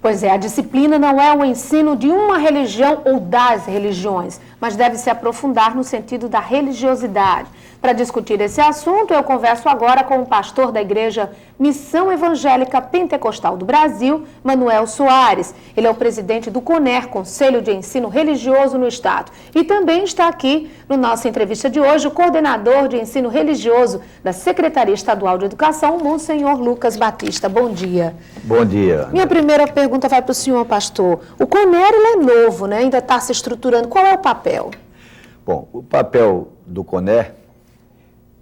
Pois é, a disciplina não é o ensino de uma religião ou das religiões, mas deve se aprofundar no sentido da religiosidade. Para discutir esse assunto, eu converso agora com o pastor da Igreja Missão Evangélica Pentecostal do Brasil, Manuel Soares. Ele é o presidente do CONER, Conselho de Ensino Religioso no Estado. E também está aqui, na nossa entrevista de hoje, o coordenador de ensino religioso da Secretaria Estadual de Educação, Monsenhor Lucas Batista. Bom dia. Bom dia. Minha primeira pergunta vai para o senhor, pastor. O CONER ele é novo, né? Ainda está se estruturando. Qual é o papel? Bom, o papel do CONER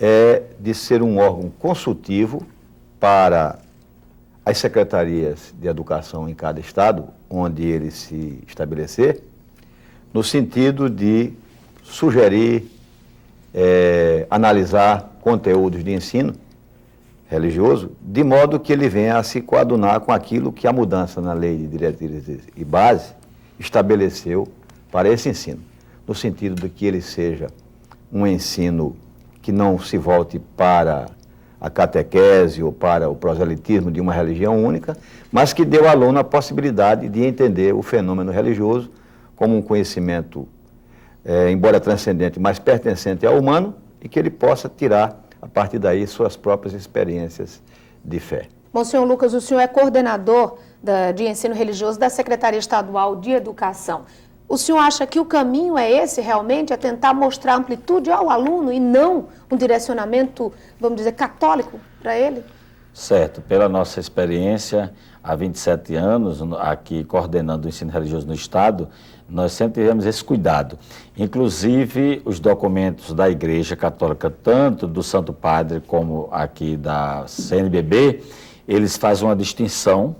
é de ser um órgão consultivo para as secretarias de educação em cada estado, onde ele se estabelecer, no sentido de sugerir, analisar conteúdos de ensino religioso, de modo que ele venha a se coadunar com aquilo que a mudança na lei de diretrizes e base estabeleceu para esse ensino, no sentido de que ele seja um ensino que não se volte para a catequese ou para o proselitismo de uma religião única, mas que dê ao aluno a possibilidade de entender o fenômeno religioso como um conhecimento, embora transcendente, mas pertencente ao humano, e que ele possa tirar, a partir daí, suas próprias experiências de fé. Monsenhor Lucas, o senhor é coordenador de ensino religioso da Secretaria Estadual de Educação. O senhor acha que o caminho é esse realmente, é tentar mostrar amplitude ao aluno e não um direcionamento, vamos dizer, católico para ele? Certo. Pela nossa experiência, há 27 anos, aqui coordenando o ensino religioso no Estado, nós sempre tivemos esse cuidado. Inclusive, os documentos da Igreja Católica, tanto do Santo Padre como aqui da CNBB, eles fazem uma distinção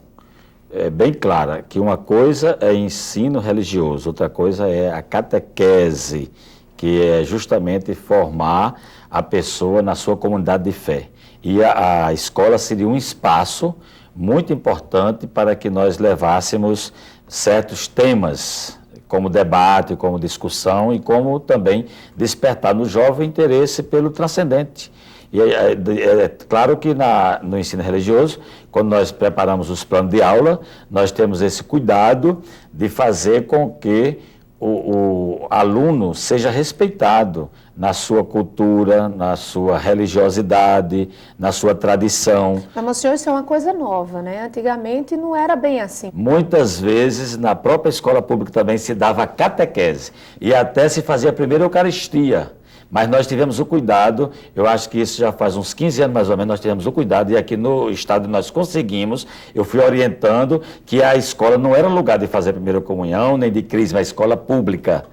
bem clara, que uma coisa é ensino religioso, outra coisa é a catequese, que é justamente formar a pessoa na sua comunidade de fé. E a escola seria um espaço muito importante para que nós levássemos certos temas, como debate, como discussão e como também despertar no jovem interesse pelo transcendente. E é claro que no ensino religioso, quando nós preparamos os planos de aula, nós temos esse cuidado de fazer com que o aluno seja respeitado na sua cultura, na sua religiosidade, na sua tradição. Mas, monsenhor, isso é uma coisa nova, né? Antigamente não era bem assim. Muitas vezes, na própria escola pública também se dava catequese e até se fazia a primeira Eucaristia. Mas nós tivemos o cuidado, eu acho que isso já faz uns 15 anos mais ou menos, nós tivemos o cuidado, e aqui no estado nós conseguimos, eu fui orientando que a escola não era lugar de fazer a primeira comunhão, nem de crisma, a escola pública.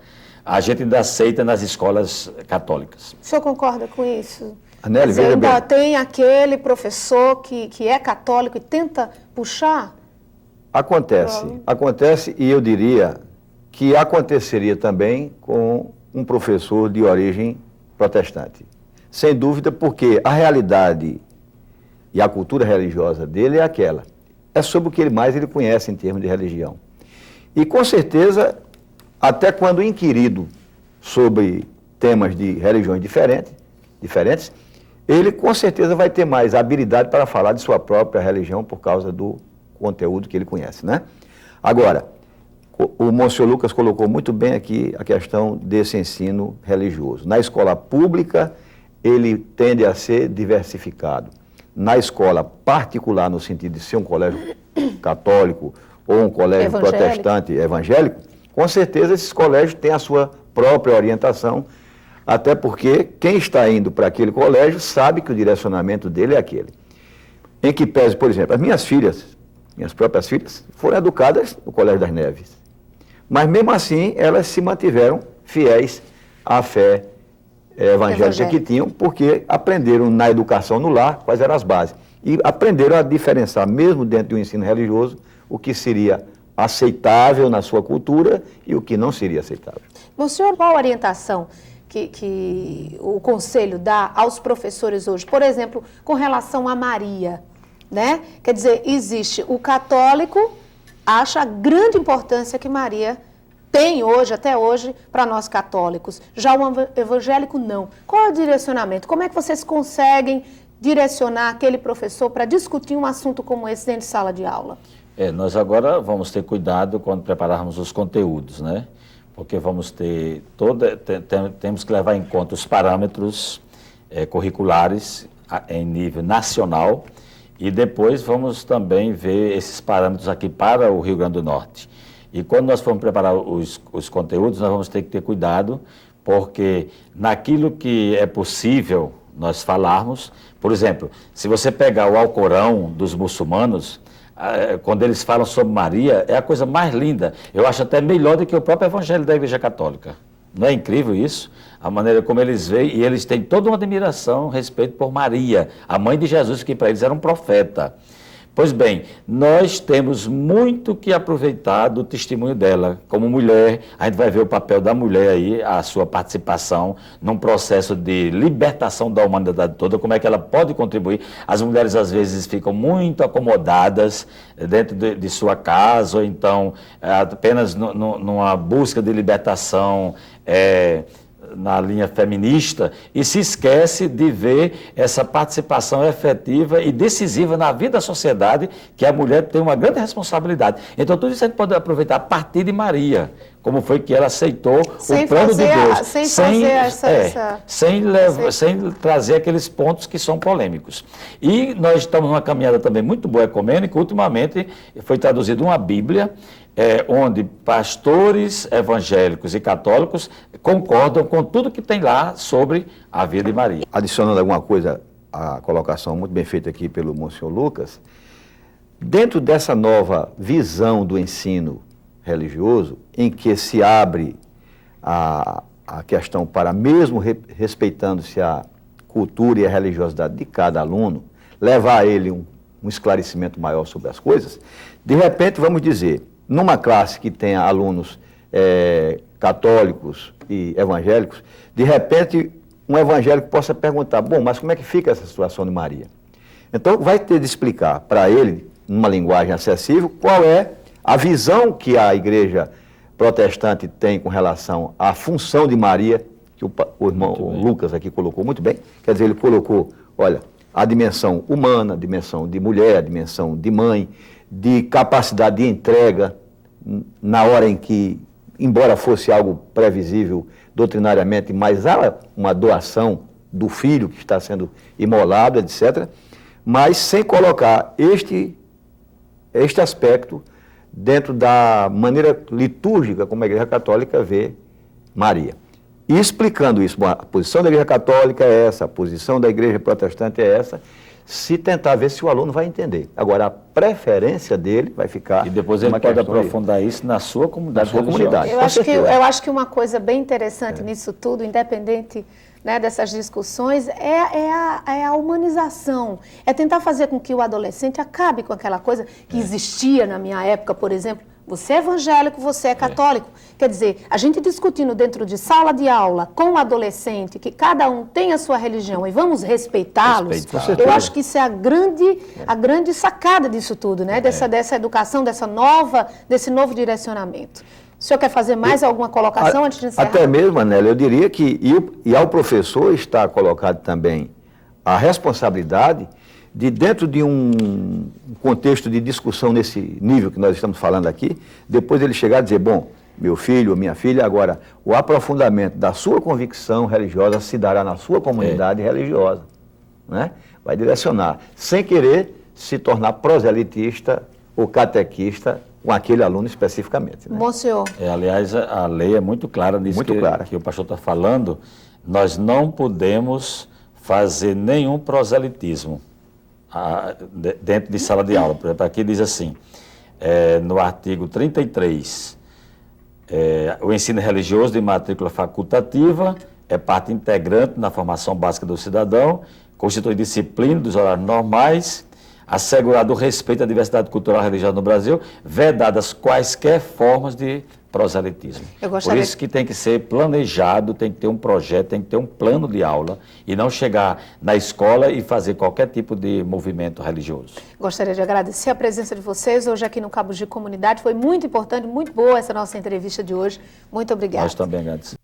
A gente ainda aceita nas escolas católicas. O senhor concorda com isso? Aneli, veja bem. Ainda tem aquele professor que é católico e tenta puxar? Acontece, e eu diria que aconteceria também com um professor de origem protestante. Sem dúvida, porque a realidade e a cultura religiosa dele é aquela. É sobre o que ele conhece em termos de religião. E, com certeza, até quando inquirido sobre temas de religiões diferentes, ele, com certeza, vai ter mais habilidade para falar de sua própria religião por causa do conteúdo que ele conhece, né? Agora, o Monsenhor Lucas colocou muito bem aqui a questão desse ensino religioso. Na escola pública, ele tende a ser diversificado. Na escola particular, no sentido de ser um colégio católico ou um colégio protestante evangélico, com certeza esses colégios têm a sua própria orientação, até porque quem está indo para aquele colégio sabe que o direcionamento dele é aquele. Em que pese, por exemplo, as minhas próprias filhas, foram educadas no Colégio das Neves. Mas, mesmo assim, elas se mantiveram fiéis à fé evangélica que tinham, porque aprenderam na educação no lar quais eram as bases. E aprenderam a diferenciar, mesmo dentro do ensino religioso, o que seria aceitável na sua cultura e o que não seria aceitável. Monsenhor, qual a orientação que o Conselho dá aos professores hoje? Por exemplo, com relação a Maria, né? Quer dizer, existe o católico, acha a grande importância que Maria tem hoje, até hoje, para nós católicos. Já o evangélico, não. Qual é o direcionamento? Como é que vocês conseguem direcionar aquele professor para discutir um assunto como esse dentro de sala de aula? Nós agora vamos ter cuidado quando prepararmos os conteúdos, né? Porque vamos ter temos que levar em conta os parâmetros curriculares em nível nacional e depois vamos também ver esses parâmetros aqui para o Rio Grande do Norte. E quando nós formos preparar os conteúdos, nós vamos ter que ter cuidado, porque naquilo que é possível nós falarmos, por exemplo, se você pegar o Alcorão dos muçulmanos, quando eles falam sobre Maria, é a coisa mais linda. Eu acho até melhor do que o próprio Evangelho da Igreja Católica. Não é incrível isso? A maneira como eles veem, e eles têm toda uma admiração, respeito por Maria, a mãe de Jesus, que para eles era um profeta. Pois bem, nós temos muito que aproveitar do testemunho dela. Como mulher, a gente vai ver o papel da mulher aí, a sua participação num processo de libertação da humanidade toda, como é que ela pode contribuir. As mulheres, às vezes, ficam muito acomodadas dentro de sua casa, ou então apenas numa busca de libertação na linha feminista, e se esquece de ver essa participação efetiva e decisiva na vida da sociedade, que a mulher tem uma grande responsabilidade. Então, tudo isso a gente pode aproveitar a partir de Maria, como foi que ela aceitou o plano de Deus, sem trazer aqueles pontos que são polêmicos. E nós estamos numa caminhada também muito boa ecumênica. Ultimamente foi traduzida uma Bíblia, onde pastores evangélicos e católicos concordam com tudo que tem lá sobre a vida de Maria. Adicionando alguma coisa à colocação muito bem feita aqui pelo Monsenhor Lucas, dentro dessa nova visão do ensino religioso, em que se abre a questão para, mesmo respeitando-se a cultura e a religiosidade de cada aluno, levar a ele um esclarecimento maior sobre as coisas, de repente, vamos dizer, numa classe que tenha alunos católicos e evangélicos, de repente um evangélico possa perguntar, bom, mas como é que fica essa situação de Maria? Então vai ter de explicar para ele, numa linguagem acessível, qual é a visão que a igreja protestante tem com relação à função de Maria, que o irmão Lucas aqui colocou muito bem. Quer dizer, ele colocou, olha, a dimensão humana, a dimensão de mulher, a dimensão de mãe, de capacidade de entrega na hora em que, embora fosse algo previsível doutrinariamente, mas há uma doação do filho que está sendo imolado, etc., mas sem colocar este aspecto dentro da maneira litúrgica como a Igreja Católica vê Maria. E explicando isso, bom, a posição da Igreja Católica é essa, a posição da Igreja Protestante é essa, se tentar ver se o aluno vai entender. Agora, a preferência dele vai ficar... E depois ele pode aprofundar isso na sua comunidade. Eu acho que uma coisa bem interessante nisso tudo, independente, né, dessas discussões, é a humanização. É tentar fazer com que o adolescente acabe com aquela coisa que existia na minha época, por exemplo. Você é evangélico, você é católico. Quer dizer, a gente discutindo dentro de sala de aula com o adolescente, que cada um tem a sua religião e vamos respeitá-los, eu acho que isso é a grande sacada disso tudo, né? Dessa educação, desse novo direcionamento. O senhor quer fazer mais alguma colocação antes de encerrar? Até mesmo, Anélia, eu diria que, e ao professor está colocado também a responsabilidade de, dentro de um contexto de discussão nesse nível que nós estamos falando aqui, depois ele chegar a dizer, bom, meu filho ou minha filha, agora, o aprofundamento da sua convicção religiosa se dará na sua comunidade religiosa, né? Vai direcionar, sem querer se tornar proselitista ou catequista com aquele aluno especificamente. Né? Bom, senhor. Aliás, a lei é muito clara nisso que o pastor está falando. Nós não podemos fazer nenhum proselitismo dentro de sala de aula. Por exemplo, aqui diz assim, no artigo 33, o ensino religioso de matrícula facultativa é parte integrante na formação básica do cidadão, constitui disciplina dos horários normais, assegurado o respeito à diversidade cultural e religiosa no Brasil, vedadas quaisquer formas de proselitismo. Por isso que tem que ser planejado, tem que ter um projeto, tem que ter um plano de aula e não chegar na escola e fazer qualquer tipo de movimento religioso. Gostaria de agradecer a presença de vocês hoje aqui no Cabos de Comunidade. Foi muito importante, muito boa essa nossa entrevista de hoje. Muito obrigada. Nós também agradecemos.